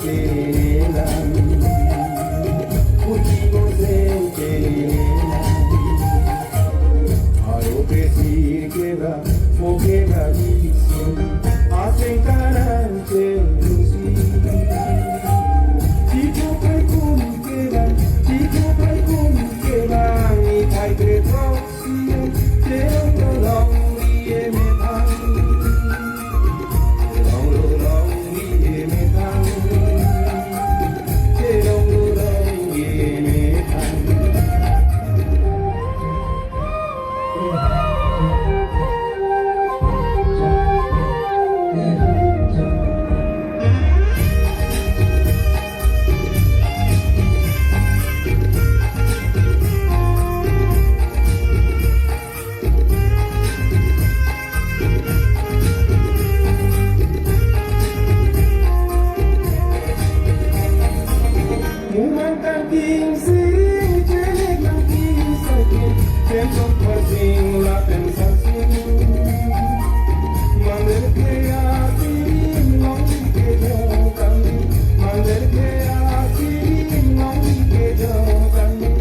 quedan, fuimos en quedan. Algo que sí queda o quebradísimo, hacen carante lucir. Chico precum quedan, chico precum quedan, y hay que proxy, te lo long y me dan. La pensación mandel que a ti no que yo también mandel que a ti no que yo también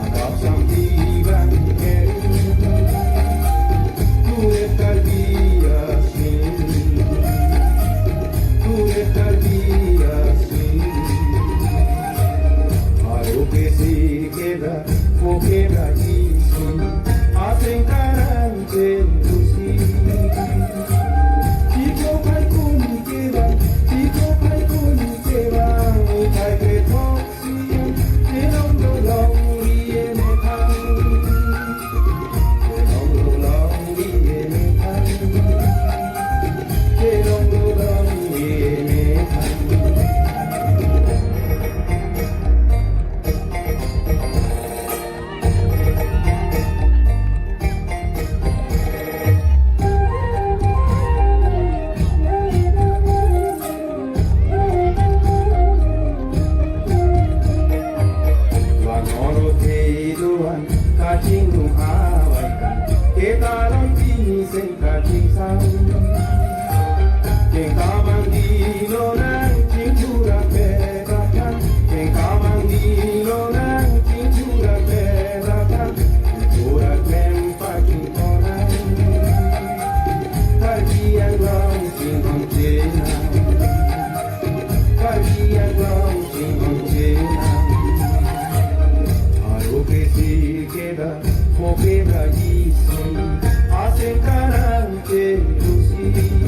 adoptan vivan querido tú estarías sin tú estarías sin algo que sí queda o queda aquí hacen carante lucir. Chico pai kun quedan, chico pai kun quedan, y pai que toxian, te long y me tan. Te long y me tan. Te long y me tan. Kacing awaikan kita lagi sen kacing sang yang kamang di lorang cintura perakan yang kamang di lorang cintura perakan cintura kempaking orang kajian langsing cina kajian langsing cina que sí queda o quebradísimo, hacen carante lucir.